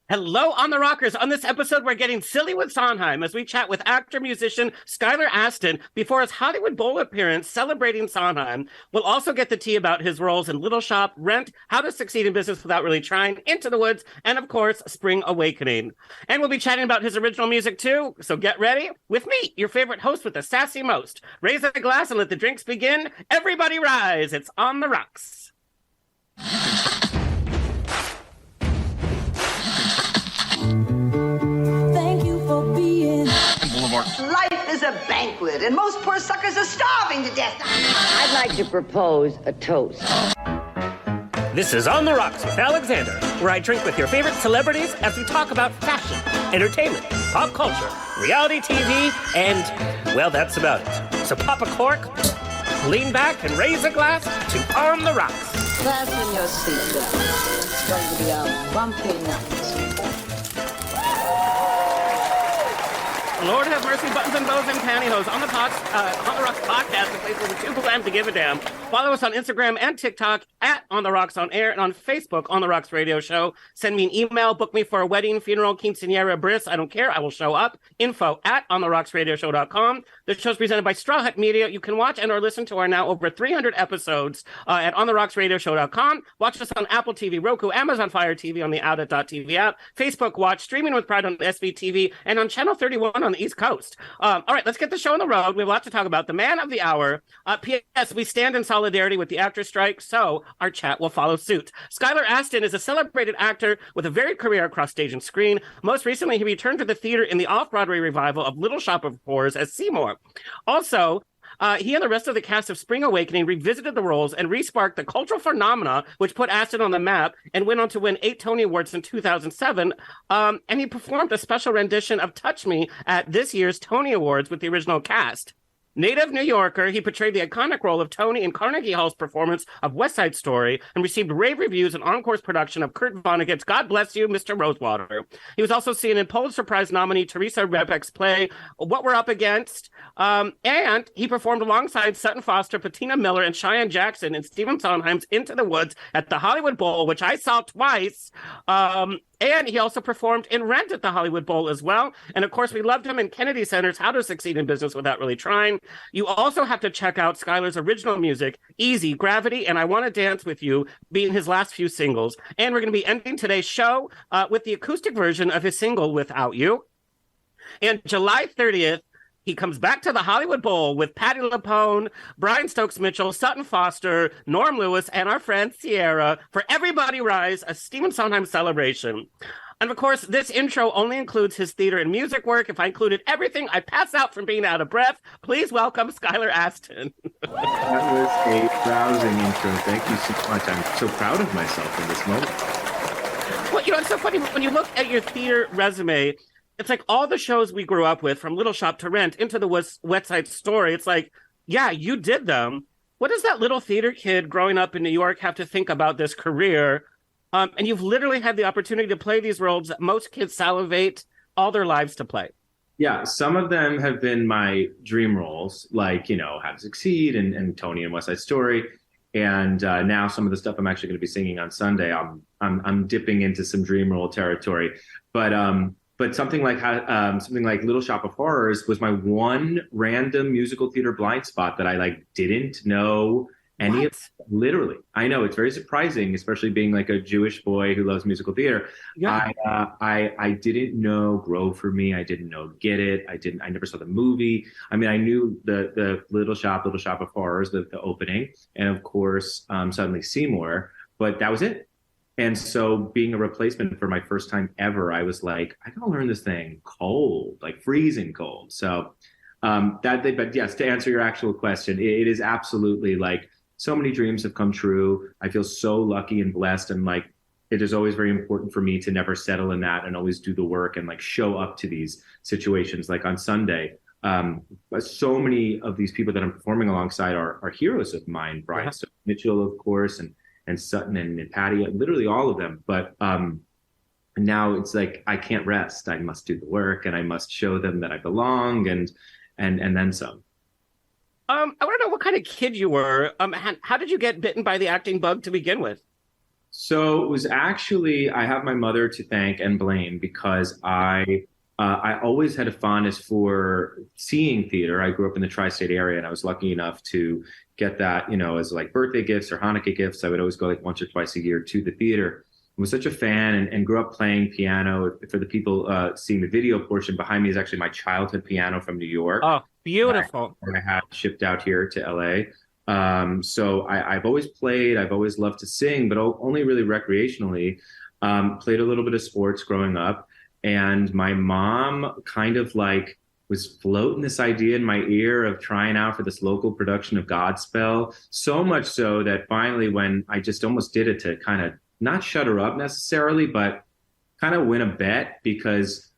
Hello on the Rockers. On this episode, we're getting silly with Sondheim as we chat with actor-musician Skylar Astin before his Hollywood Bowl appearance celebrating Sondheim. We'll also get the tea about his roles in Little Shop, Rent, How to Succeed in Business Without Really Trying, Into the Woods, and of course, Spring Awakening. And we'll be chatting about his original music too, so get ready with me, your favorite host with the sassy most. Raise a glass and let the drinks begin. Everybody rise. It's On the Rocks. Thank you for being Boulevard. Life is a banquet, and most poor suckers are starving to death. I'd like to propose a toast. This is On the Rocks with Alexander, where I drink with your favorite celebrities as we talk about fashion, entertainment, pop culture, reality TV, and, well, that's about it. So pop a cork, lean back, and raise a glass to On the Rocks. Fasten your seatbelt. It's going to be a bumpy night. Lord have mercy, buttons and bows and pantyhose. On the Rocks podcast, the place where we're too bland to give a damn. Follow us on Instagram and TikTok at On the Rocks on Air, and on Facebook, On the Rocks Radio Show. Send me an email, book me for a wedding, funeral, quinceañera, bris. I don't care. I will show up. Info at ontherocksradioshow.com. The show's presented by Straw Hut Media. You can watch and or listen to our now over 300 episodes at ontherocksradioshow.com. Watch us on Apple TV, Roku, Amazon Fire TV on the Outlet.tv app, Facebook Watch, streaming with Pride on SVTV, and on Channel 31 on the East Coast. All right, let's get the show on the road. We have a lot to talk about. The man of the hour. P.S. We stand in solidarity with the actor strike, so our chat will follow suit. Skylar Astin is a celebrated actor with a varied career across stage and screen. Most recently, he returned to the theater in the off-Broadway revival of Little Shop of Horrors as Seymour. Also, he and the rest of the cast of Spring Awakening revisited the roles and re-sparked the cultural phenomena which put Astin on the map and went on to win 8 Tony Awards in 2007. And he performed a special rendition of Touch Me at this year's Tony Awards with the original cast. Native New Yorker, he portrayed the iconic role of Tony in Carnegie Hall's performance of West Side Story and received rave reviews and encore's production of Kurt Vonnegut's God Bless You, Mr. Rosewater. He was also seen in Pulitzer Prize nominee Teresa Rebek's play What We're Up Against, and he performed alongside Sutton Foster, Patina Miller, and Cheyenne Jackson in Stephen Sondheim's Into the Woods at the Hollywood Bowl, which I saw twice. And he also performed in Rent at the Hollywood Bowl as well. And of course, we loved him in Kennedy Center's How to Succeed in Business Without Really Trying. You also have to check out Skylar's original music, Easy, Gravity, and I Want to Dance With You, being his last few singles. And we're going to be ending today's show with the acoustic version of his single, Without You. And July 30th, he comes back to the Hollywood Bowl with Patti Lupone, Brian Stokes Mitchell, Sutton Foster, Norm Lewis, and our friend Sierra for Everybody Rise, a Stephen Sondheim celebration. And of course, this intro only includes his theater and music work. If I included everything, I pass out from being out of breath. Please welcome Skylar Astin. That was a rousing intro. Thank you so much. I'm so proud of myself in this moment. Well, it's so funny. When you look at your theater resume, it's like all the shows we grew up with, from Little Shop to Rent, Into the West Side Story. It's like, yeah, you did them. What does that little theater kid growing up in New York have to think about this career? And you've literally had the opportunity to play these roles that most kids salivate all their lives to play. Yeah, some of them have been my dream roles, like, How to Succeed and Tony and West Side Story. And now some of the stuff I'm actually going to be singing on Sunday, I'm dipping into some dream role territory. But something like Little Shop of Horrors was my one random musical theater blind spot that I didn't know any of. Literally, I know it's very surprising, especially being like a Jewish boy who loves musical theater. Yeah. I didn't know Grow for Me. I didn't know Get It. I never saw the movie. I mean, I knew the Little Shop of Horrors, the opening, and of course, suddenly Seymour. But that was it. And so being a replacement for my first time ever, I was like, I gotta learn this thing cold, like freezing cold. So but yes, to answer your actual question, it is absolutely like so many dreams have come true. I feel so lucky and blessed. And like, it is always very important for me to never settle in that and always do the work and like show up to these situations. Like on Sunday, so many of these people that I'm performing alongside are heroes of mine. Brian Stokes Mitchell, of course, and Sutton and Patti, literally all of them. But now it's like, I can't rest. I must do the work and I must show them that I belong and then some. I want to know what kind of kid you were. How did you get bitten by the acting bug to begin with? So it was actually, I have my mother to thank and blame because I always had a fondness for seeing theater. I grew up in the tri-state area, and I was lucky enough to get that, as like birthday gifts or Hanukkah gifts. I would always go like once or twice a year to the theater. I was such a fan and grew up playing piano. For the people seeing the video portion, behind me is actually my childhood piano from New York. Oh, beautiful. I had shipped out here to LA. So I've always played. I've always loved to sing, but only really recreationally. Played a little bit of sports growing up. And my mom kind of like was floating this idea in my ear of trying out for this local production of Godspell. So much so that finally, when I just almost did it to kind of not shut her up necessarily, but kind of win a bet, because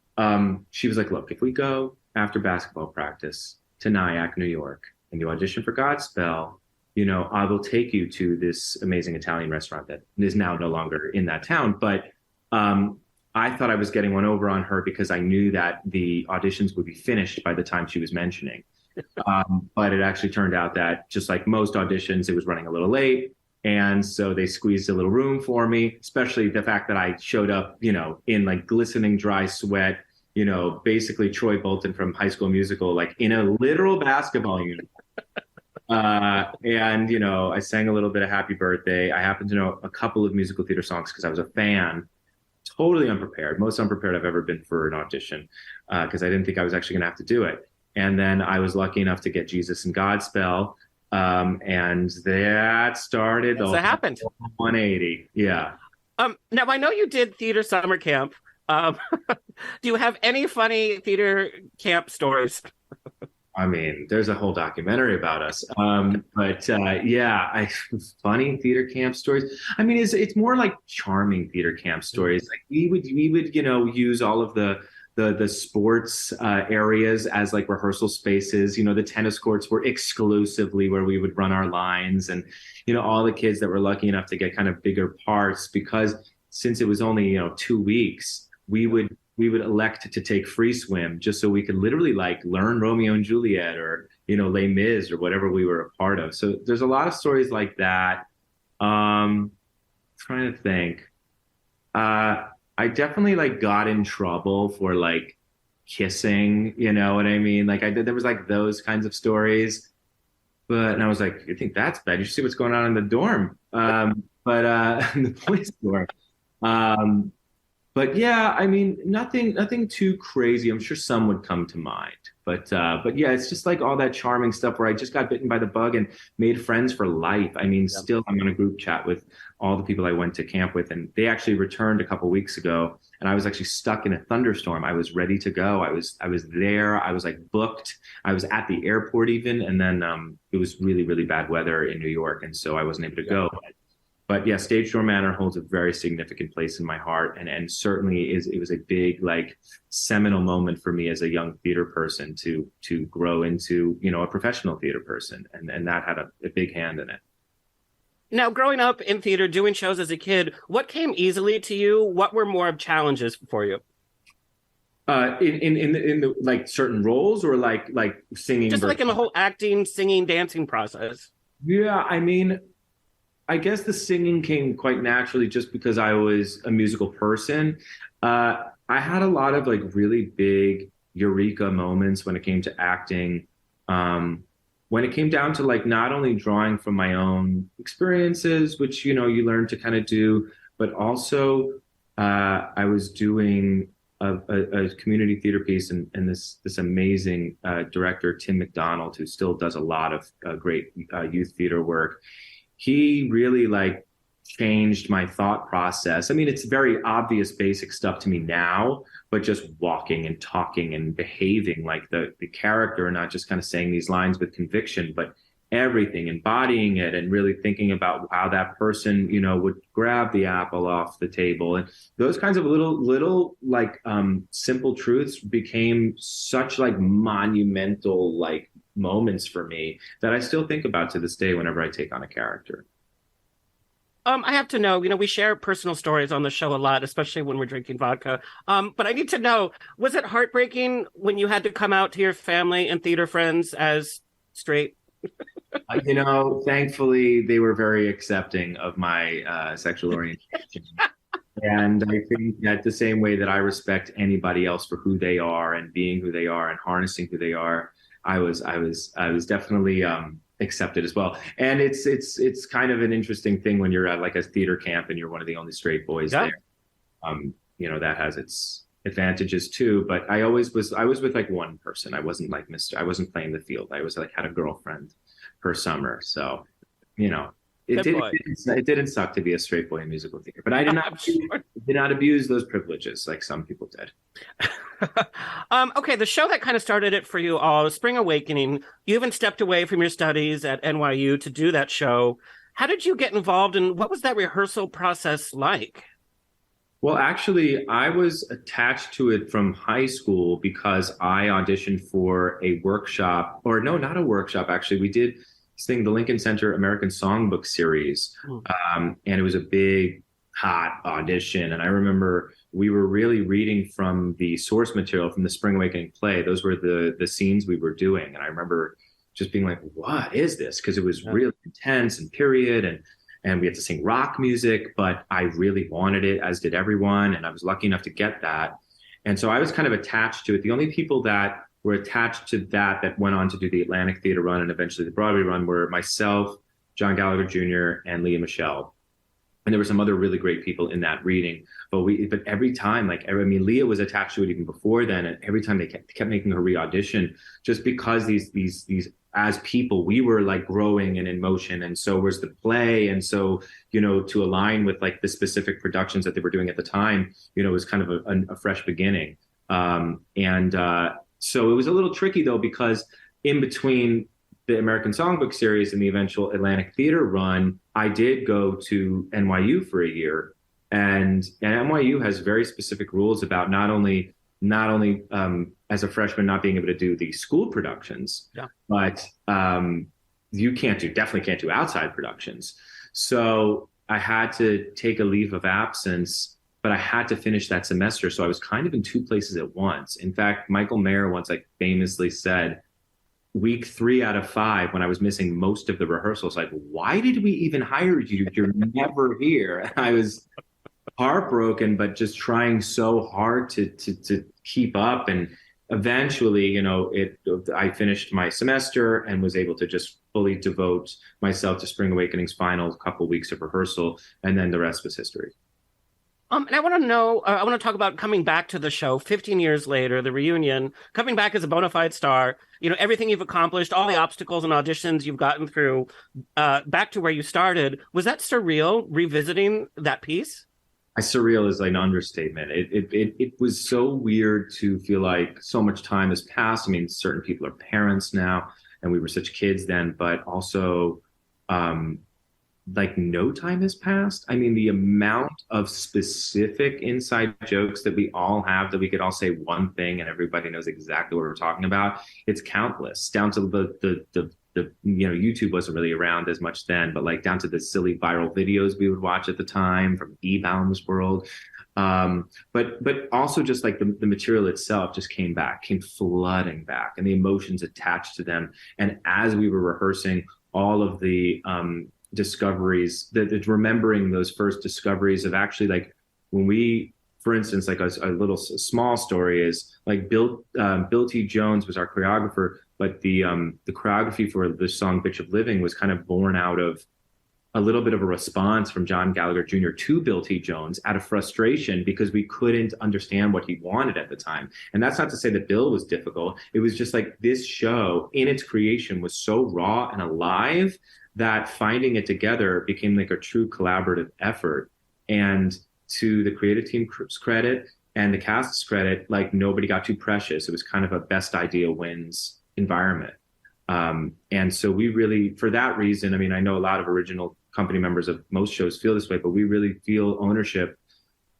she was like, look, if we go after basketball practice to Nyack, New York, and you audition for Godspell, I will take you to this amazing Italian restaurant that is now no longer in that town. But I thought I was getting one over on her because I knew that the auditions would be finished by the time she was mentioning. But it actually turned out that, just like most auditions, it was running a little late. And so they squeezed a little room for me, especially the fact that I showed up, in like glistening dry sweat, basically Troy Bolton from High School Musical, like in a literal basketball uniform. And, I sang a little bit of Happy Birthday. I happen to know a couple of musical theater songs because I was a fan. Totally unprepared, most unprepared I've ever been for an audition, because I didn't think I was actually going to have to do it. And then I was lucky enough to get Jesus and Godspell. And that started the 180. Yeah. Now, I know you did theater summer camp. Do you have any funny theater camp stories? I mean, there's a whole documentary about us. Funny theater camp stories. I mean, it's more like charming theater camp stories. Like we would, use all of the sports areas as like rehearsal spaces. The tennis courts were exclusively where we would run our lines, and all the kids that were lucky enough to get kind of bigger parts, because since it was only 2 weeks, we would elect to take free swim just so we could literally like learn Romeo and Juliet or Les Mis or whatever we were a part of. So there's a lot of stories like that. Trying to think. I definitely like got in trouble for like kissing, you know what I mean? Like there was like those kinds of stories, and I was like, you think that's bad? You should see what's going on in the dorm. In the boys' dorm. But yeah, I mean, nothing too crazy. I'm sure some would come to mind, but yeah, it's just like all that charming stuff where I just got bitten by the bug and made friends for life. I mean, still, I'm on a group chat with all the people I went to camp with, and they actually returned a couple weeks ago, and I was actually stuck in a thunderstorm. I was ready to go. I was there. I was like booked. I was at the airport even, and then it was really, really bad weather in New York, and so I wasn't able to go. But yeah, Stage Door Manor holds a very significant place in my heart, and certainly it was a big like seminal moment for me as a young theater person to grow into a professional theater person, and that had a big hand in it. Now, growing up in theater, doing shows as a kid, what came easily to you? What were more of challenges for you? In the like certain roles, or like singing, just like in the whole acting, singing, dancing process. Yeah, I mean, I guess the singing came quite naturally just because I was a musical person. I had a lot of like really big eureka moments when it came to acting. When it came down to like not only drawing from my own experiences, which, you learn to kind of do, but also I was doing a community theater piece, and this amazing director, Tim McDonald, who still does a lot of great youth theater work. He really like changed my thought process. I mean, it's very obvious, basic stuff to me now, but just walking and talking and behaving like the character, and not just kind of saying these lines with conviction, but everything, embodying it, and really thinking about how that person, would grab the apple off the table. And those kinds of little like simple truths became such like monumental like moments for me that I still think about to this day whenever I take on a character. I have to know, we share personal stories on the show a lot, especially when we're drinking vodka. But I need to know, was it heartbreaking when you had to come out to your family and theater friends as straight? Thankfully, they were very accepting of my sexual orientation. And I think that the same way that I respect anybody else for who they are and being who they are and harnessing who they are, I was definitely accepted as well. And it's kind of an interesting thing when you're at like a theater camp and you're one of the only straight boys there. That has its advantages too. But I was with like one person. I wasn't like I wasn't playing the field. I was like had a girlfriend per summer. So, it didn't suck to be a straight boy in musical theater, but I did not abuse those privileges like some people did. Okay, the show that kind of started it for you all, Spring Awakening. You even stepped away from your studies at NYU to do that show. How did you get involved, and what was that rehearsal process like? Well, actually, I was attached to it from high school because I auditioned for a workshop, or no, not a workshop. Actually, we did this thing, the Lincoln Center American Songbook Series, and it was a big, hot audition. And I remember we were really reading from the source material from the Spring Awakening play. Those were the scenes we were doing, and I remember just being like, "What is this?" Because it was really intense and period, and we had to sing rock music, but I really wanted it, as did everyone. And I was lucky enough to get that. And so I was kind of attached to it. The only people that were attached to that went on to do the Atlantic Theater run and eventually the Broadway run were myself, John Gallagher Jr., and Leah Michelle. And there were some other really great people in that reading. But every time, Leah was attached to it even before then. And every time they kept making her re-audition, just because these as people, we were like growing and in motion, and so was the play. And so, to align with like the specific productions that they were doing at the time, it was kind of a fresh beginning. So it was a little tricky though, because in between the American Songbook Series and the eventual Atlantic Theater run, I did go to NYU for a year, and NYU has very specific rules about not only as a freshman not being able to do the school productions, but you definitely can't do outside productions. So I had to take a leave of absence, but I had to finish that semester. So I was kind of in two places at once. In fact, Michael Mayer once famously said, week 3 out of 5, when I was missing most of the rehearsals, like, why did we even hire you? You're never here. And I was heartbroken, but just trying so hard to keep up. And eventually, I finished my semester and was able to just fully devote myself to Spring Awakening's final couple weeks of rehearsal, and then the rest was history. And I want to talk about coming back to the show 15 years later, the reunion, coming back as a bona fide star, everything you've accomplished, all the obstacles and auditions you've gotten through, back to where you started. Was that surreal, revisiting that piece? Surreal is like an understatement. It was so weird to feel like so much time has passed. I mean, certain people are parents now, and we were such kids then, but also no time has passed. I mean, the amount of specific inside jokes that we all have, that we could all say one thing and everybody knows exactly what we're talking about, it's countless, down to the YouTube wasn't really around as much then, but down to the silly viral videos we would watch at the time from E-Bound's world. But also just the material itself just came flooding back, and the emotions attached to them. And as we were rehearsing, all of the discoveries, that remembering those first discoveries of actually when we, for instance, a little small story is Bill T. Jones was our choreographer, but the choreography for the song Bitch of Living was kind of born out of a little bit of a response from John Gallagher Jr. to Bill T. Jones out of frustration because we couldn't understand what he wanted at the time. And that's not to say that Bill was difficult. It was just this show in its creation was so raw and alive that finding it together became a true collaborative effort. And to the creative team's credit and the cast's credit, nobody got too precious. It was kind of a best idea wins environment. And so we really, for that reason, I mean, I know a lot of original company members of most shows feel this way, but we really feel ownership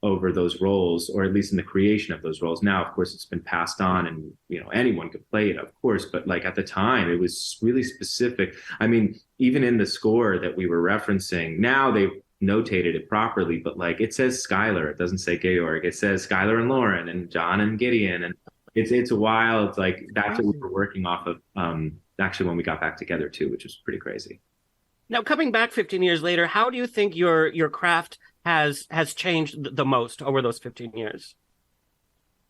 over those roles, or at least in the creation of those roles. Now, of course, it's been passed on, and anyone could play it, of course, but at the time it was really specific. I mean, even in the score that we were referencing, now they've notated it properly, but it says Skylar, it doesn't say Georg, it says Skylar and Lauren and John and Gideon, and it's wild. That's what we were working off of. actually when we got back together too, which was pretty crazy. Now, coming back 15 years later, how do you think your craft has changed the most over those 15 years?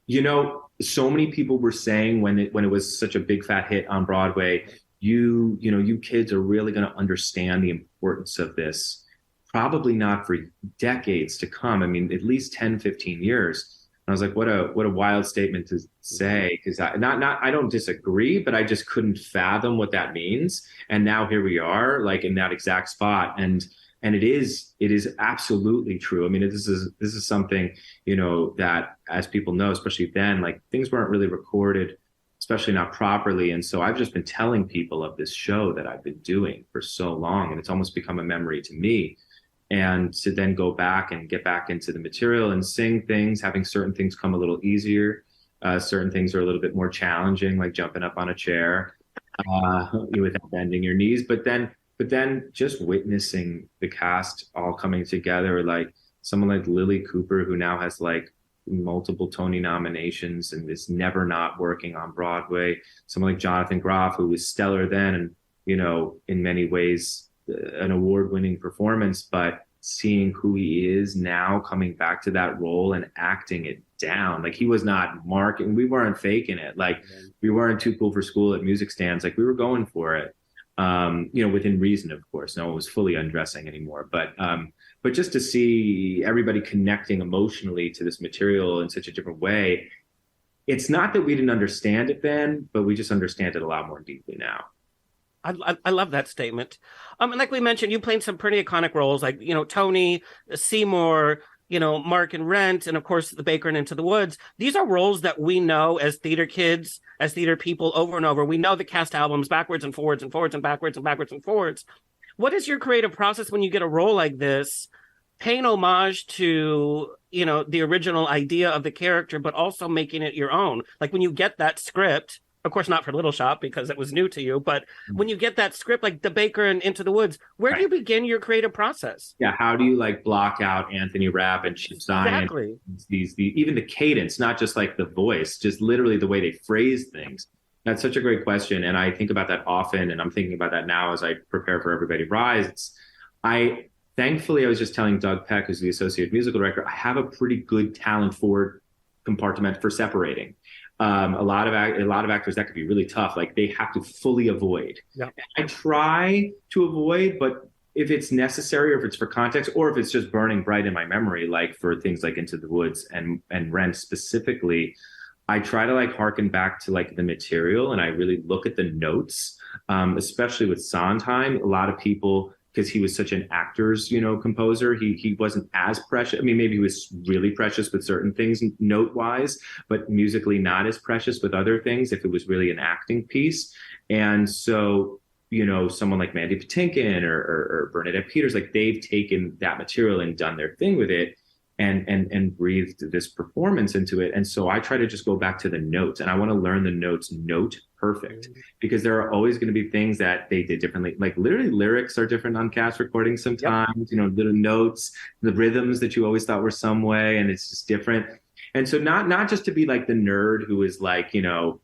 You know, so many people were saying when it was such a big fat hit on Broadway, you kids are really going to understand the importance of this. Probably not for decades to come. I mean, at least 10, 15 years. And I was like, what a wild statement to say, because I don't disagree, but I just couldn't fathom what that means. And now here we are, like in that exact spot. And it is absolutely true. I mean, this is something, that as people know, especially then, like things weren't really recorded, especially not properly. And so I've just been telling people of this show that I've been doing for so long, and it's almost become a memory to me. And to then go back and get back into the material and sing things, having certain things come a little easier. Certain things are a little bit more challenging, like jumping up on a chair without bending your knees. But then just witnessing the cast all coming together, like someone like Lily Cooper, who now has like multiple Tony nominations and is never not working on Broadway. Someone like Jonathan Groff, who was stellar then and, in many ways, an award-winning performance, but seeing who he is now coming back to that role and acting it down. Like he was not marking, we weren't faking it. Like we weren't too cool for school at music stands. Like we were going for it, within reason, of course. No one was fully undressing anymore, but just to see everybody connecting emotionally to this material in such a different way, it's not that we didn't understand it then, but we just understand it a lot more deeply now. I love that statement. And like we mentioned, you played some pretty iconic roles like, Tony, Seymour, Mark and Rent, and of course, the Baker and Into the Woods. These are roles that we know as theater kids, as theater people over and over. We know the cast albums backwards and forwards and forwards and backwards and backwards and forwards. What is your creative process when you get a role like this, paying homage to, the original idea of the character, but also making it your own? Like when you get that script, of course, not for Little Shop because it was new to you, but when you get that script, like The Baker and Into the Woods, where do you begin your creative process? Yeah, how do you like block out Anthony Rapp and Chip Zien? Exactly. Even the cadence, not just like the voice, just literally the way they phrase things. That's such a great question, and I think about that often, and I'm thinking about that now as I prepare for Everybody Rise. Thankfully, I was just telling Doug Peck, who's the associate musical director, I have a pretty good talent for compartment for separating. A lot of actors, that could be really tough. Like they have to fully avoid. Yeah. I try to avoid, but if it's necessary or if it's for context or if it's just burning bright in my memory, like for things like Into the Woods and Rent specifically, I try to like harken back to like the material and I really look at the notes, especially with Sondheim. A lot of people, because he was such an actor's, composer, he wasn't as precious. I mean, maybe he was really precious with certain things note-wise, but musically not as precious with other things if it was really an acting piece. And so, someone like Mandy Patinkin or Bernadette Peters, like they've taken that material and done their thing with it and breathed this performance into it. And so I try to just go back to the notes and I want to learn the notes note perfect because there are always going to be things that they did differently. Like literally lyrics are different on cast recordings sometimes, little notes, the rhythms that you always thought were some way, and it's just different. And so not just to be like the nerd who is like, oh,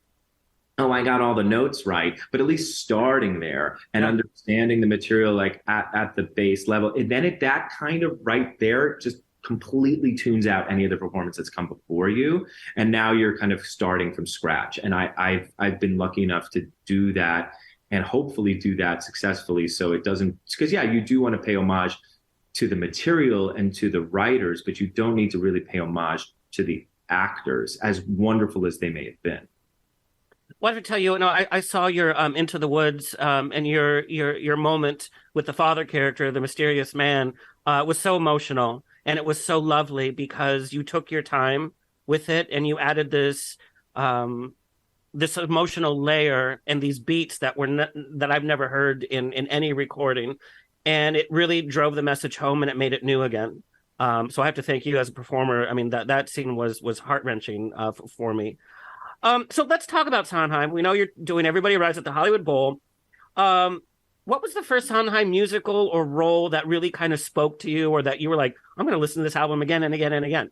I got all the notes right, but at least starting there and understanding the material like at the base level. And then that kind of right there just completely tunes out any of the performance that's come before you, and now you're kind of starting from scratch. And I've been lucky enough to do that and hopefully do that successfully. So it doesn't, because you do want to pay homage to the material and to the writers, but you don't need to really pay homage to the actors, as wonderful as they may have been. Well, I have to tell you, I saw your Into the Woods and your moment with the father character, the mysterious man, was so emotional. And it was so lovely because you took your time with it and you added this this emotional layer and these beats that that I've never heard in any recording. And it really drove the message home and it made it new again. So I have to thank you as a performer. I mean, that scene was heart-wrenching for me. So let's talk about Sondheim. We know you're doing Everybody Rise at the Hollywood Bowl. What was the first Sondheim musical or role that really kind of spoke to you, or that you were like, I'm going to listen to this album again and again and again?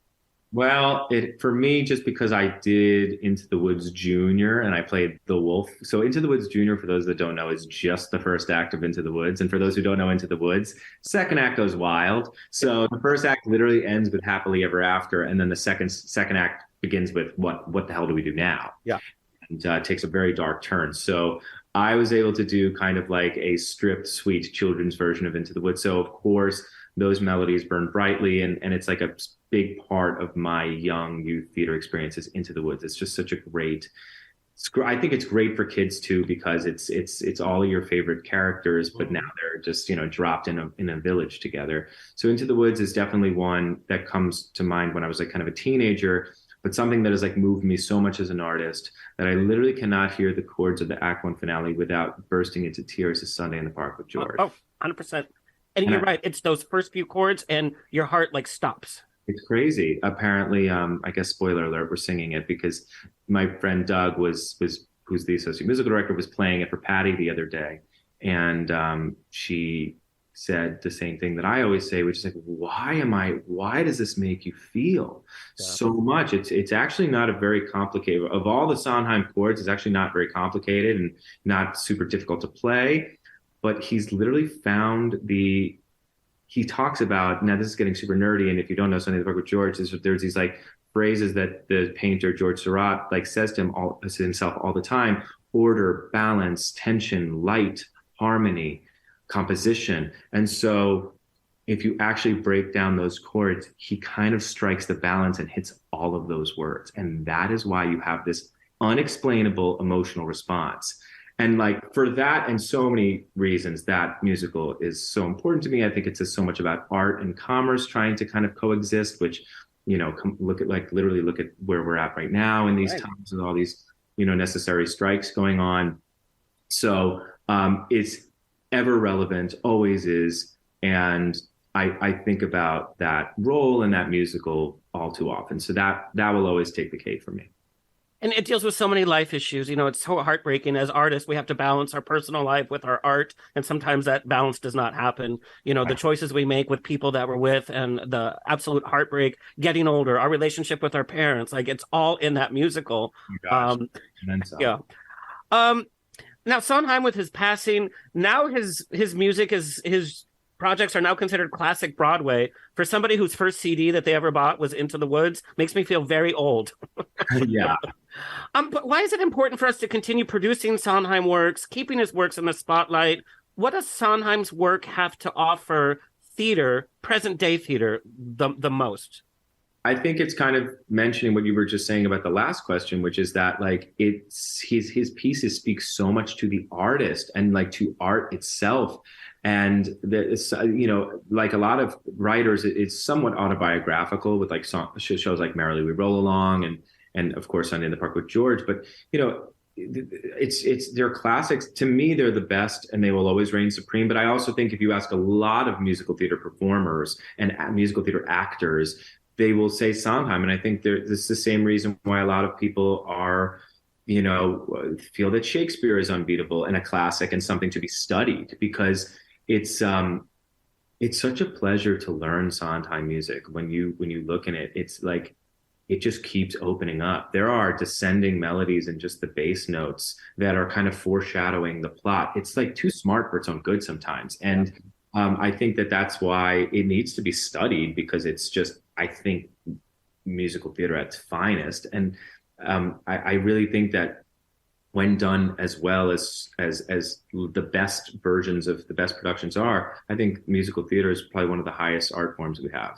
Well, for me, just because I did Into the Woods Junior and I played the wolf. So Into the Woods Junior, for those that don't know, is just the first act of Into the Woods. And for those who don't know Into the Woods, second act goes wild. So the first act literally ends with happily ever after, and then the second act begins with what the hell do we do now? Yeah. And takes a very dark turn. So I was able to do kind of like a stripped, sweet children's version of Into the Woods. So of course, those melodies burn brightly, and it's like a big part of my young youth theater experiences. Into the Woods. It's just such a great. I think it's great for kids too, because it's all of your favorite characters, but now they're just dropped in a village together. So Into the Woods is definitely one that comes to mind when I was like kind of a teenager, but something that has like moved me so much as an artist that I literally cannot hear the chords of the Act One finale without bursting into tears. Is Sunday in the Park with George. Oh, 100%. And you're right. It's those first few chords and your heart like stops. It's crazy. Apparently, I guess spoiler alert, we're singing it because my friend Doug who's the associate musical director, was playing it for Patti the other day, and she said the same thing that I always say, which is like, why does this make you feel so much? It's actually not a very complicated, of all the Sondheim chords, it's actually not very complicated and not super difficult to play. But he's literally found he talks about, now this is getting super nerdy, and if you don't know Sunday in the Park with George, there's these like phrases that the painter George Seurat like says to himself all the time: order, balance, tension, light, harmony, composition. And so if you actually break down those chords, he kind of strikes the balance and hits all of those words. And that is why you have this unexplainable emotional response. And like for that and so many reasons, that musical is so important to me. I think it's so much about art and commerce trying to kind of coexist, which, look at where we're at right now in these times with all these, necessary strikes going on. So it's ever relevant, always is. And I think about that role in that musical all too often. So that will always take the cake for me. And it deals with so many life issues. It's so heartbreaking. As artists, we have to balance our personal life with our art. And sometimes that balance does not happen. The choices we make with people that we're with, and the absolute heartbreak, getting older, our relationship with our parents, like it's all in that musical. Yeah. Now Sondheim, with his passing, now his music his projects are now considered classic Broadway. For somebody whose first CD that they ever bought was Into the Woods, makes me feel very old. Yeah. But why is it important for us to continue producing Sondheim works, keeping his works in the spotlight? What does Sondheim's work have to offer theater, present day theater, the most? I think it's kind of mentioning what you were just saying about the last question, which is that like it's his pieces speak so much to the artist and like to art itself. And there's, like a lot of writers, it's somewhat autobiographical with like shows like Merrily We Roll Along and of course Sunday in the Park with George. But they're classics. To me, they're the best, and they will always reign supreme. But I also think if you ask a lot of musical theater performers and musical theater actors, they will say Sondheim. And I think this is the same reason why a lot of people are, feel that Shakespeare is unbeatable and a classic and something to be studied, because it's such a pleasure to learn Sondheim music. When you look in it, it's like it just keeps opening up. There are descending melodies and just the bass notes that are kind of foreshadowing the plot. It's like too smart for its own good sometimes. And I think that's why it needs to be studied, because it's just, I think, musical theater at its finest. And I really think that when done as well as the best versions of the best productions are, I think musical theater is probably one of the highest art forms we have.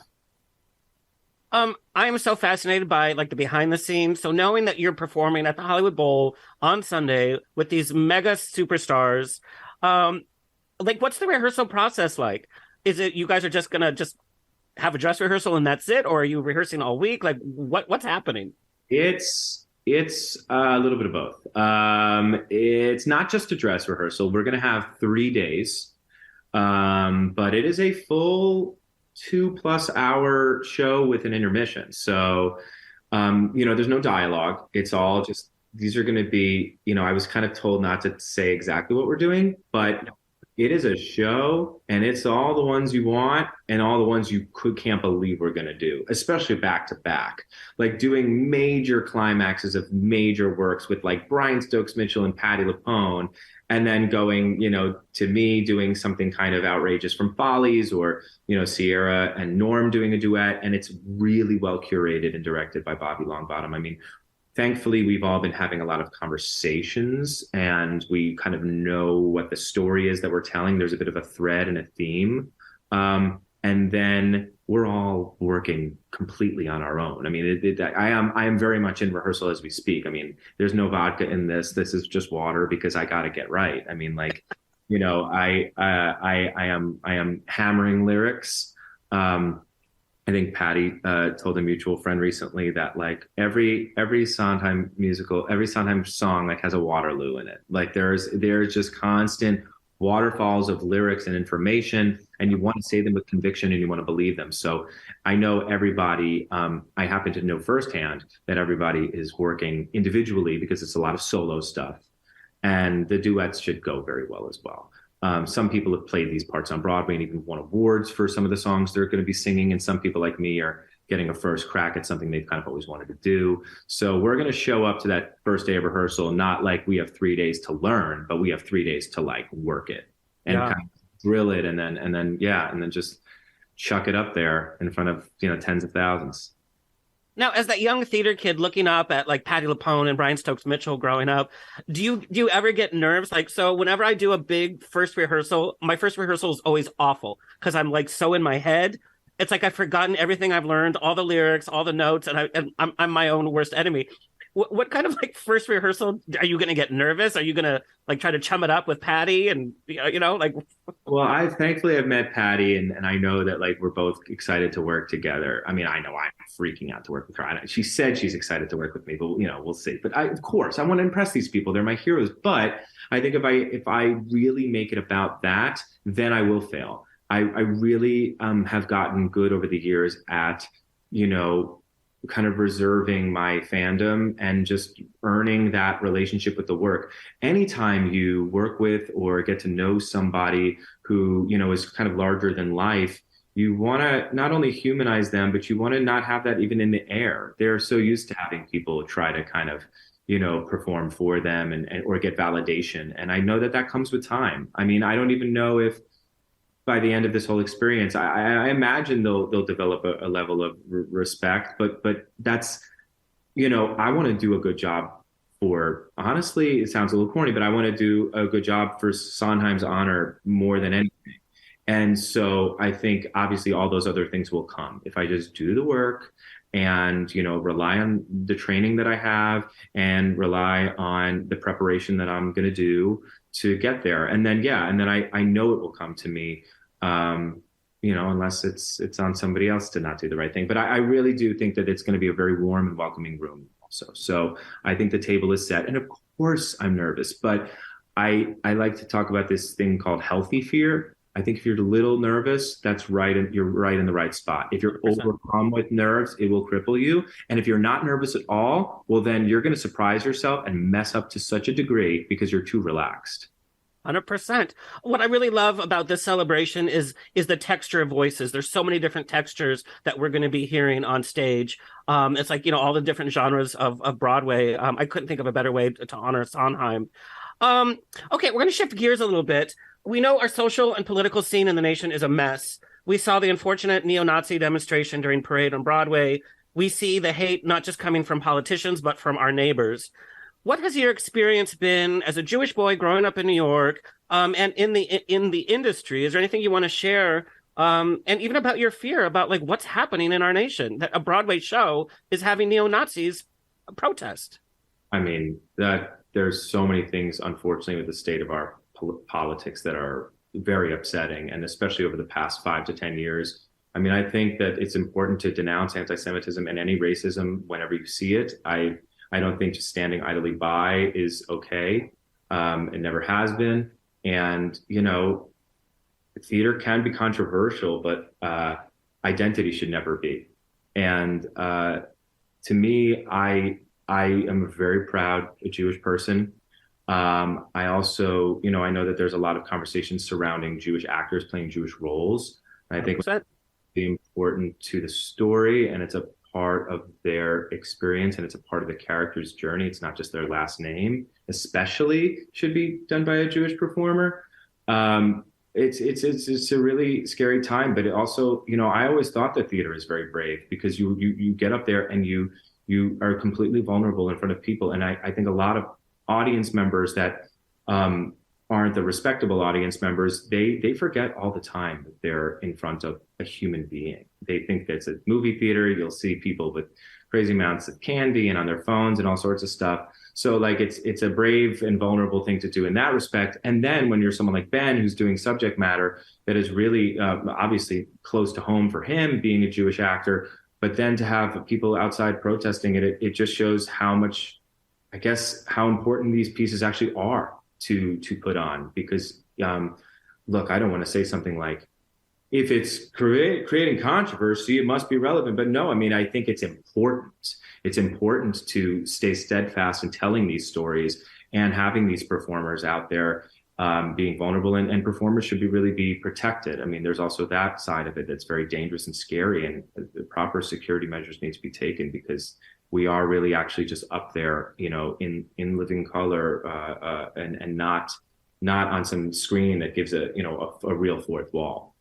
I am so fascinated by like the behind the scenes. So knowing that you're performing at the Hollywood Bowl on Sunday with these mega superstars, like what's the rehearsal process like? Is it you guys are just gonna have a dress rehearsal and that's it, or are you rehearsing all week? Like what's happening? It's a little bit of both. It's not just a dress rehearsal. We're gonna have 3 days, but it is a full 2+ hour show with an intermission. So, there's no dialogue. It's all just, these are going to be, I was kind of told not to say exactly what we're doing, but it is a show, and it's all the ones you want and all the ones you can't believe we're going to do, especially back to back. Like doing major climaxes of major works with like Brian Stokes Mitchell and Patti Lupone, and then going, to me doing something kind of outrageous from Follies, or, Sierra and Norm doing a duet. And it's really well curated and directed by Bobby Longbottom. I mean, thankfully, we've all been having a lot of conversations, and we kind of know what the story is that we're telling. There's a bit of a thread and a theme. And then we're all working completely on our own. I mean, I am very much in rehearsal as we speak. I mean, there's no vodka in this. This is just water because I got to get right. I mean, like, I am hammering lyrics. I think Patti told a mutual friend recently that like every Sondheim musical, every Sondheim song like has a Waterloo in it. Like there's just constant waterfalls of lyrics and information, and you want to say them with conviction and you want to believe them. So I know everybody, I happen to know firsthand that everybody is working individually because it's a lot of solo stuff, and the duets should go very well as well. Some people have played these parts on Broadway and even won awards for some of the songs they're going to be singing. And some people like me are getting a first crack at something they've kind of always wanted to do. So we're going to show up to that first day of rehearsal, not like we have 3 days to learn, but we have 3 days to like work it and kind of drill it. And then just chuck it up there in front of, tens of thousands. Now, as that young theater kid looking up at like Patti Lupone and Brian Stokes Mitchell growing up, do you ever get nerves? Like, so whenever I do a big first rehearsal, my first rehearsal is always awful because I'm like so in my head. It's like I've forgotten everything I've learned, all the lyrics, all the notes, and I'm my own worst enemy. What kind of like first rehearsal are you going to get nervous? Are you going to like try to chum it up with Patti and like? Well, I thankfully have met Patti, and I know that like we're both excited to work together. I mean, I know I'm freaking out to work with her. She said she's excited to work with me, but we'll see. But of course, I want to impress these people. They're my heroes. But I think if I really make it about that, then I will fail. I really have gotten good over the years at kind of reserving my fandom and just earning that relationship with the work. Anytime you work with or get to know somebody who, is kind of larger than life, you want to not only humanize them, but you want to not have that even in the air. They're so used to having people try to kind of, perform for them and or get validation. And I know that comes with time. I mean, I don't even know if by the end of this whole experience, I imagine they'll develop a level of respect, but that's, I want to do a good job for, honestly, it sounds a little corny, but I want to do a good job for Sondheim's honor more than anything. And so I think obviously all those other things will come if I just do the work and, rely on the training that I have and rely on the preparation that I'm going to do to get there. And then, I know it will come to me. Unless it's on somebody else to not do the right thing. But I really do think that it's going to be a very warm and welcoming room also. So I think the table is set. And of course I'm nervous, but I like to talk about this thing called healthy fear. I think if you're a little nervous, that's right. And you're right in the right spot. If you're 100%. Overcome with nerves, it will cripple you. And if you're not nervous at all, well, then you're going to surprise yourself and mess up to such a degree because you're too relaxed. 100%. What I really love about this celebration is the texture of voices. There's so many different textures that we're going to be hearing on stage. It's like, all the different genres of Broadway. I couldn't think of a better way to honor Sondheim. Okay, we're going to shift gears a little bit. We know our social and political scene in the nation is a mess. We saw the unfortunate neo-Nazi demonstration during Parade on Broadway. We see the hate not just coming from politicians, but from our neighbors. What has your experience been as a Jewish boy growing up in New York, and in the industry? Is there anything you want to share, and even about your fear about like what's happening in our nation, that a Broadway show is having neo-Nazis protest? I mean, that there's so many things, unfortunately, with the state of our politics that are very upsetting, and especially over the past 5 to 10 years. I mean, I think that it's important to denounce anti-Semitism and any racism whenever you see it. I don't think just standing idly by is okay. It never has been. And, theater can be controversial, but identity should never be. And to me, I am a very proud Jewish person. I also, I know that there's a lot of conversations surrounding Jewish actors playing Jewish roles. And I think 100%. it's important to the story, and it's a part of their experience, and it's a part of the character's journey. It's not just their last name, especially should be done by a Jewish performer. It's a really scary time, but it also, I always thought that theater is very brave because you get up there and you are completely vulnerable in front of people. And I think a lot of audience members that aren't the respectable audience members, they forget all the time that they're in front of a human being. They think that it's a movie theater. You'll see people with crazy amounts of candy and on their phones and all sorts of stuff. So like it's a brave and vulnerable thing to do in that respect. And then when you're someone like Ben, who's doing subject matter that is really obviously close to home for him, being a Jewish actor, but then to have people outside protesting it just shows how much, I guess, how important these pieces actually are to put on. Because look, I don't want to say something like, if it's creating controversy, it must be relevant. But no, I mean, I think it's important. It's important to stay steadfast in telling these stories and having these performers out there being vulnerable, and performers should really be protected. I mean, there's also that side of it that's very dangerous and scary, and the proper security measures need to be taken because we are really actually just up there, in living color and not on some screen that gives a real fourth wall.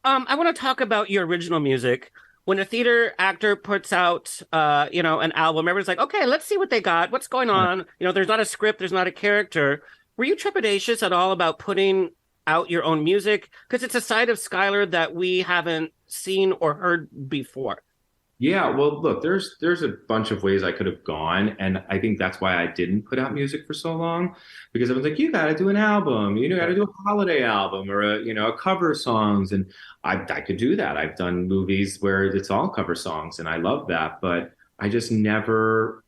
I want to talk about your original music. When a theater actor puts out, an album, everyone's like, okay, let's see what they got. What's going on? There's not a script. There's not a character. Were you trepidatious at all about putting out your own music? Because it's a side of Skylar that we haven't seen or heard before. Yeah, well, look, there's a bunch of ways I could have gone, and I think that's why I didn't put out music for so long, because I was like, you got to do an album, got to do a holiday album or a cover songs, and I could do that. I've done movies where it's all cover songs, and I love that, but I just never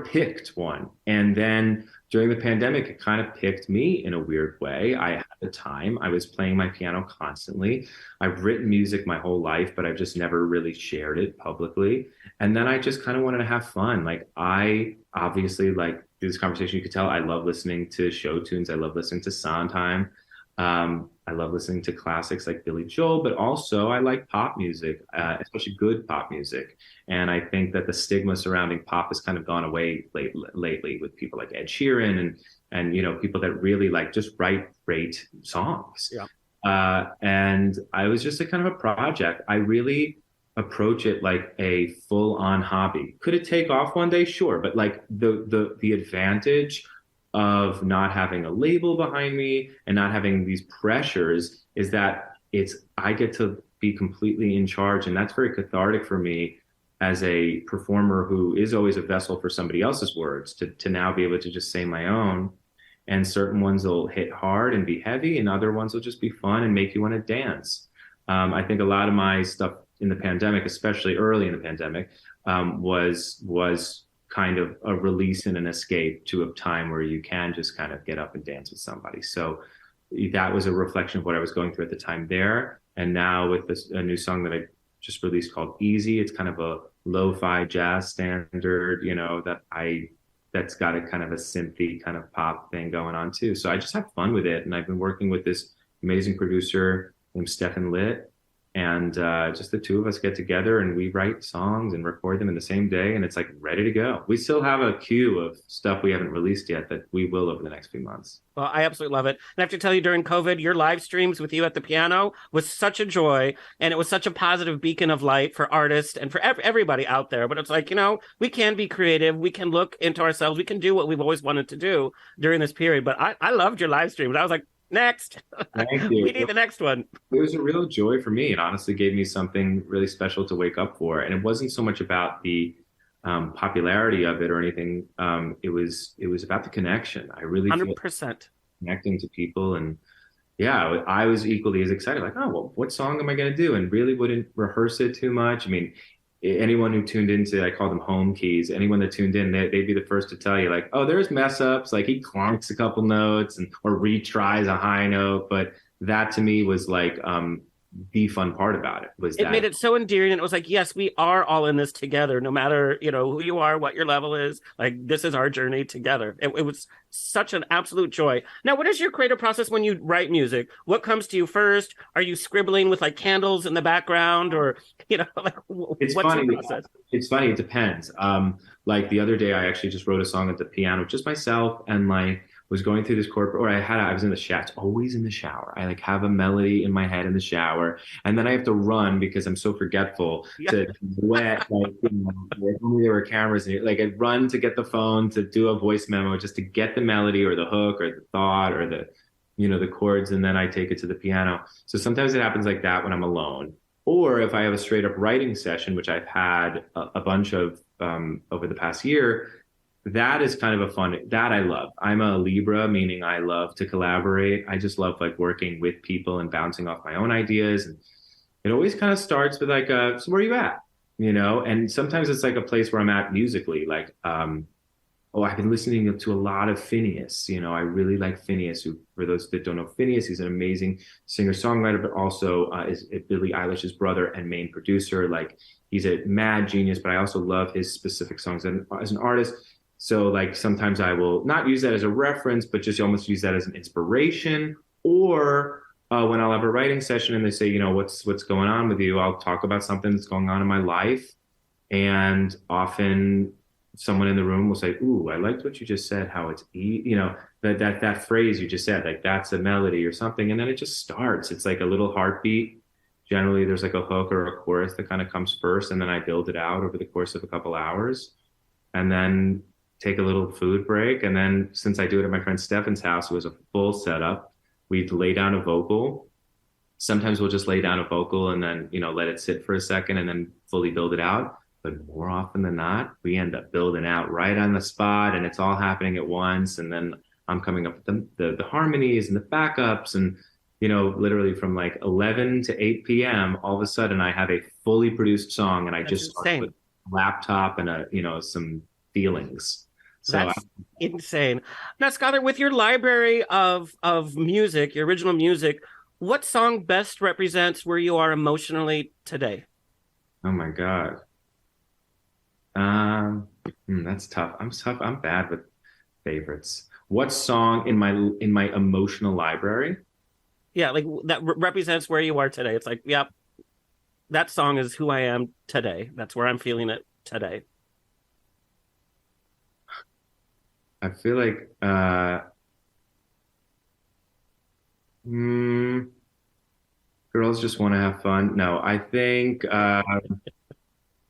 picked one. And then during the pandemic, it kind of picked me in a weird way. I had the time. I was playing my piano constantly. I've written music my whole life, but I've just never really shared it publicly. And then I just kind of wanted to have fun. Like, I obviously, like, through this conversation, you could tell I love listening to show tunes. I love listening to Sondheim. I love listening to classics like Billy Joel, but also I like pop music, especially good pop music. And I think that the stigma surrounding pop has kind of gone away lately with people like Ed Sheeran and people that really just write great songs. Yeah. And I was just a kind of a project. I really approach it like a full-on hobby. Could it take off one day? Sure. But like the advantage of not having a label behind me and not having these pressures is that I get to be completely in charge. And that's very cathartic for me as a performer who is always a vessel for somebody else's words to now be able to just say my own. And certain ones will hit hard and be heavy, and other ones will just be fun and make you want to dance. I think a lot of my stuff in the pandemic, especially early in the pandemic, was kind of a release and an escape to a time where you can just kind of get up and dance with somebody. So that was a reflection of what I was going through at the time there. And now with a new song that I just released called Easy, it's kind of a lo-fi jazz standard, that's got a kind of a synthy kind of pop thing going on too. So I just have fun with it. And I've been working with this amazing producer named Stefan Litt. And just the two of us get together and we write songs and record them in the same day. And it's like ready to go. We still have a queue of stuff we haven't released yet that we will over the next few months. Well, I absolutely love it. And I have to tell you, during COVID, your live streams with you at the piano was such a joy. And it was such a positive beacon of light for artists and for everybody out there. But it's like, we can be creative. We can look into ourselves. We can do what we've always wanted to do during this period. But I loved your live streams. I was like, next. Thank you. We need the next one. It was a real joy for me. It honestly gave me something really special to wake up for. And it wasn't so much about the popularity of it or anything. It was about the connection. I really 100% connecting to people. And yeah, I was equally as excited. Like, oh, well, what song am I going to do? And really wouldn't rehearse it too much. I mean, anyone who tuned into, I call them home keys. Anyone that tuned in, they'd be the first to tell you, like, oh, there's mess ups. Like he clunks a couple notes or retries a high note. But that to me was like the fun part about it was it made it so endearing. And it was like, yes, we are all in this together, no matter, who you are, what your level is. Like, this is our journey together. It was such an absolute joy. Now, what is your creative process when you write music? What comes to you first? Are you scribbling with like candles in the background, or, like, it's what's funny. your process? It's funny. It depends. Like the other day, I actually just wrote a song at the piano, just myself, and like was going through this corporate, or I was in the shower. It's always in the shower. I like have a melody in my head in the shower, and then I have to run because I'm so forgetful to wet. Like, if only there were cameras, and like I'd run to get the phone to do a voice memo just to get the melody or the hook or the thought or the chords, and then I take it to the piano. So sometimes it happens like that when I'm alone, or if I have a straight up writing session, which I've had a bunch of over the past year. That is kind of a fun, that I love. I'm a Libra, meaning I love to collaborate. I just love like working with people and bouncing off my own ideas. And it always kind of starts with like, so where are you at? And sometimes it's like a place where I'm at musically. Like, I've been listening to a lot of Phineas. I really like Phineas, who, for those that don't know Phineas, he's an amazing singer-songwriter, but also is Billie Eilish's brother and main producer. Like, he's a mad genius, but I also love his specific songs as an artist. So like sometimes I will not use that as a reference, but just almost use that as an inspiration. Or when I'll have a writing session and they say, what's going on with you, I'll talk about something that's going on in my life. And often someone in the room will say, ooh, I liked what you just said, how it's, that phrase you just said, like that's a melody or something. And then it just starts. It's like a little heartbeat. Generally, there's like a hook or a chorus that kind of comes first. And then I build it out over the course of a couple hours. And then take a little food break. And then since I do it at my friend Stefan's house, it was a full setup. We'd lay down a vocal. Sometimes we'll just lay down a vocal and then, let it sit for a second and then fully build it out. But more often than not, we end up building out right on the spot and it's all happening at once. And then I'm coming up with the harmonies and the backups and, literally from like 11 to 8 p.m., all of a sudden I have a fully produced song and I just start with a laptop and some feelings. So that's insane. Now, Skylar, with your library of music, your original music, what song best represents where you are emotionally today? Oh my God. That's tough. I'm bad with favorites. What song in my emotional library? Yeah, like that represents where you are today. It's like, yep, that song is who I am today. That's where I'm feeling it today. I feel like girls just want to have fun. No, I think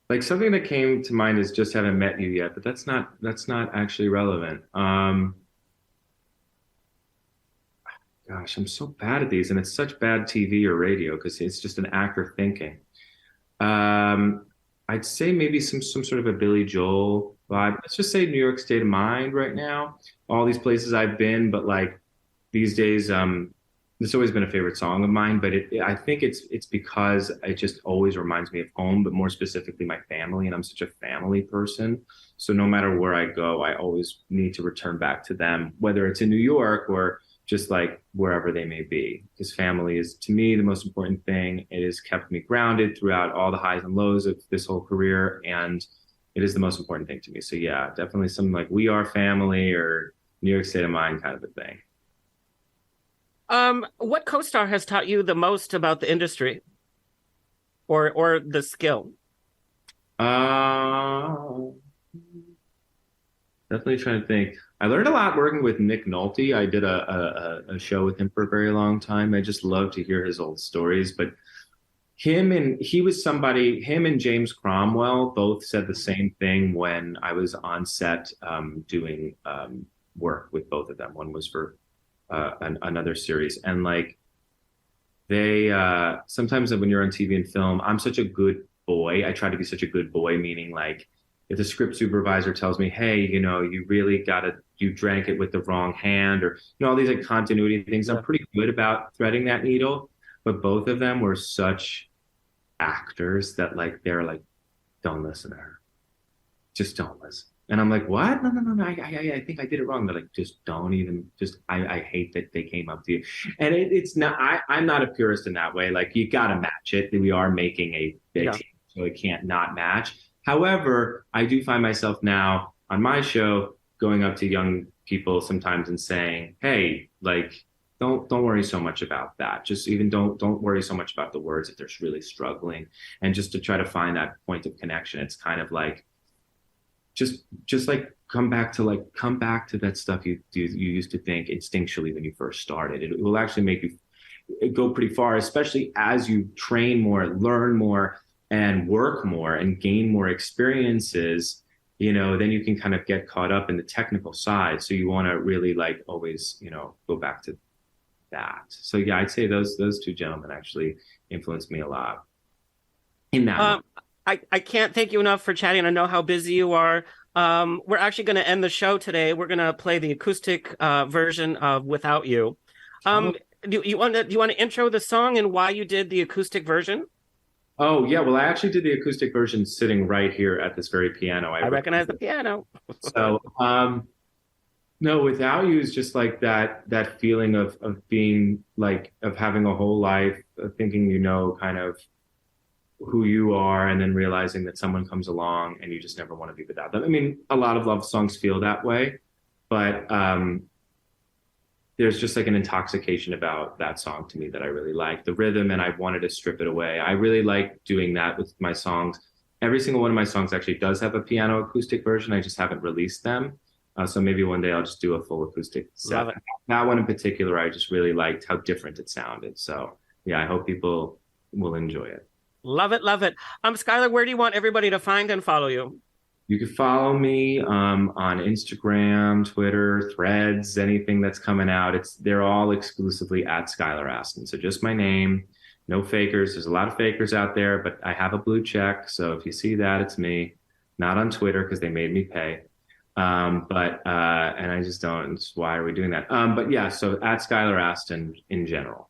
like something that came to mind is Just Haven't Met You Yet, but that's not actually relevant. Gosh, I'm so bad at these, and it's such bad TV or radio because it's just an actor thinking. I'd say maybe some sort of a Billy Joel vibe. Let's just say New York State of Mind right now. All these places I've been, but like these days, it's always been a favorite song of mine. But I think it's because it just always reminds me of home, but more specifically my family, and I'm such a family person. So no matter where I go, I always need to return back to them, whether it's in New York or just like wherever they may be, because family is to me the most important thing. It has kept me grounded throughout all the highs and lows of this whole career, and it is the most important thing to me. So yeah, definitely something like We Are Family or New York State of Mind kind of a thing. What co-star has taught you the most about the industry or the skill? Definitely trying to think. I learned a lot working with Nick Nolte. I did a show with him for a very long time. I just love to hear his old stories. But him and James Cromwell both said the same thing when I was on set doing work with both of them. One was for another series. And like they sometimes when you're on TV and film, I'm such a good boy. I try to be such a good boy, meaning like if the script supervisor tells me, hey, you drank it with the wrong hand, or all these like continuity things, I'm pretty good about threading that needle. But both of them were such actors that like they're like, don't listen to her, just don't listen. And I'm like, what? No. I think I did it wrong. They're like, just don't even, I hate that they came up to you. And it's not, I'm not a purist in that way. Like, you got to match it. We are making a big team, so it can't not match. However, I do find myself now on my show going up to young people sometimes and saying, hey, like, don't worry so much about that. Just even don't worry so much about the words if they're really struggling. And just to try to find that point of connection. It's kind of like, just like come back to that stuff you used to think instinctually when you first started. It will actually make you go pretty far, especially as you train more, learn more, and work more and gain more experiences. Then you can kind of get caught up in the technical side. So you want to really like always, go back to that. So yeah, I'd say those two gentlemen actually influenced me a lot in that. I can't thank you enough for chatting. I know how busy you are. We're actually going to end the show today. We're going to play the acoustic version of Without You. Do you want to intro the song and why you did the acoustic version? Oh, yeah. Well, I actually did the acoustic version sitting right here at this very piano. I recognize the piano. So, no, Without You is just like that feeling of being like, of having a whole life, of thinking, kind of who you are, and then realizing that someone comes along and you just never want to be without them. I mean, a lot of love songs feel that way, but there's just like an intoxication about that song to me that I really like the rhythm, and I wanted to strip it away. I really like doing that with my songs. Every single one of my songs actually does have a piano acoustic version. I just haven't released them. So maybe one day I'll just do a full acoustic set. That one in particular, I just really liked how different it sounded. So yeah, I hope people will enjoy it. Love it. Skylar, where do you want everybody to find and follow you? You can follow me on Instagram, Twitter, Threads, anything that's coming out. They're all exclusively at Skylar Astin. So just my name, no fakers. There's a lot of fakers out there, but I have a blue check. So if you see that, it's me. Not on Twitter because they made me pay. And I just don't. Why are we doing that? But yeah, so at Skylar Astin in general.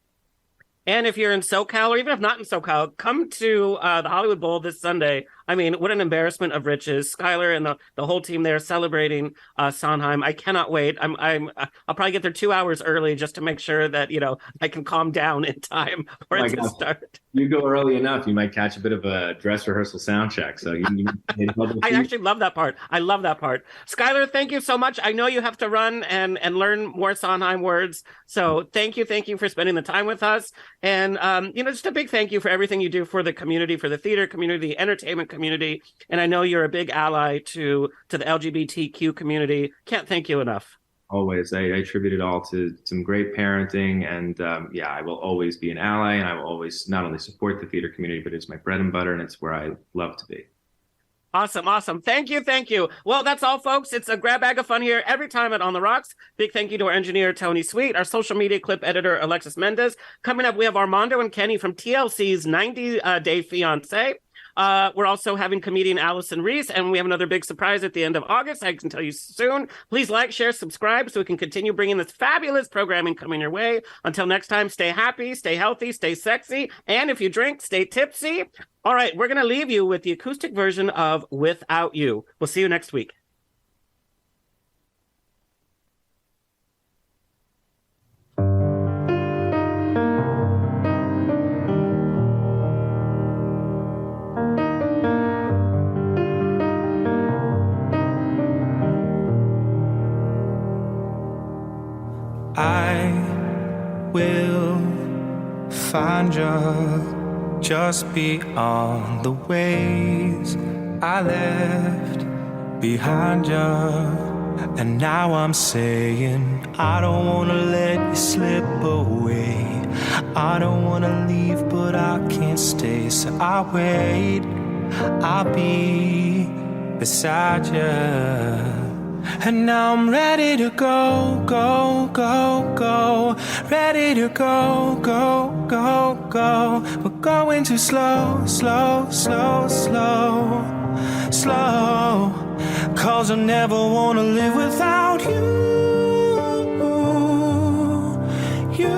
And if you're in SoCal, or even if not in SoCal, come to the Hollywood Bowl this Sunday. I mean, what an embarrassment of riches. Skylar and the whole team there celebrating Sondheim. I cannot wait. I'll probably get there 2 hours early just to make sure that, I can calm down in time for it to start. You go early enough, you might catch a bit of a dress rehearsal sound check. So I actually love that part. I love that part. Skylar, thank you so much. I know you have to run and learn more Sondheim words. So thank you for spending the time with us. And, just a big thank you for everything you do for the community, for the theater community, the entertainment community. And I know you're a big ally to the LGBTQ community. Can't thank you enough. Always. I attribute it all to some great parenting. And I will always be an ally. And I will always not only support the theater community, but it's my bread and butter. And it's where I love to be. Awesome. Thank you. Well, that's all, folks. It's a grab bag of fun here every time at On the Rocks. Big thank you to our engineer, Tony Sweet, our social media clip editor, Alexis Mendez. Coming up, we have Armando and Kenny from TLC's 90 Day Fiancé. We're also having comedian Allison Reese, and we have another big surprise at the end of August. I can tell you soon. Please like, share, subscribe so we can continue bringing this fabulous programming coming your way. Until next time, stay happy, stay healthy, stay sexy, and if you drink, stay tipsy. All right, we're going to leave you with the acoustic version of Without You. We'll see you next week. I will find you just beyond the ways I left behind you. And now I'm saying I don't wanna let you slip away. I don't wanna leave, but I can't stay. So I'll wait, I'll be beside you. And now I'm ready to go, go, go, go. Ready to go, go, go, go. We're going too slow, slow, slow, slow, slow. 'Cause I never wanna live without you. You,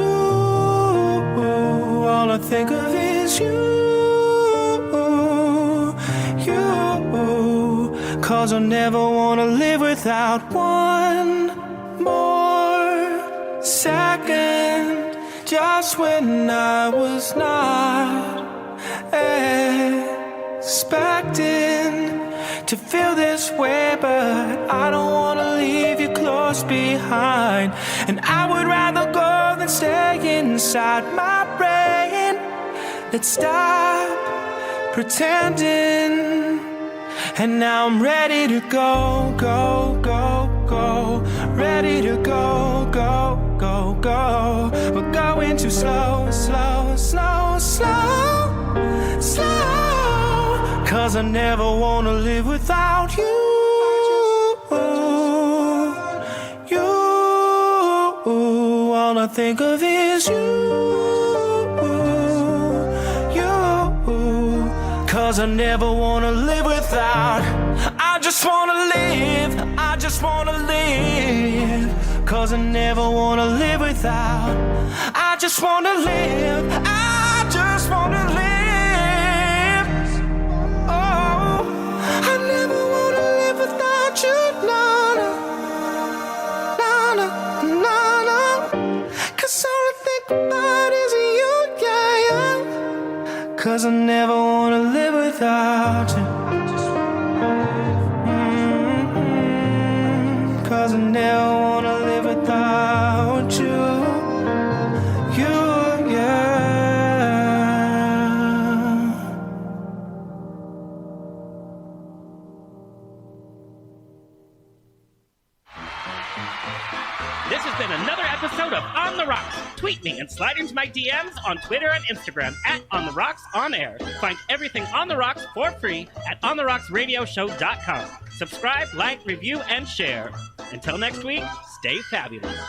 all I think of is you. 'cause I never wanna live without one more second. Just when I was not expecting to feel this way, but I don't wanna leave you close behind. And I would rather go than stay inside my brain. Let's stop pretending. And now I'm ready to go, go, go, go. Ready to go, go, go, go. We're going too slow, slow, slow, slow, slow. 'Cause I never wanna live without you. You, all I think of is you. 'Cause I never wanna live without. I just wanna live, I just wanna live. 'Cause I never wanna live without. I just wanna live, I just wanna live. Oh, I never wanna live without you, no, no, no, no, no. 'Cause all I think about is you, yeah, yeah. 'Cause I never wanna live without you. 'Cause I never wanna live without you. You, yeah. This has been another episode of On the Rocks. Tweet me and slide into my DMs on Twitter and Instagram at On the Rocks On Air. Find everything On the Rocks for free at ontherocksradioshow.com. Subscribe, like, review, and share. Until next week, stay fabulous.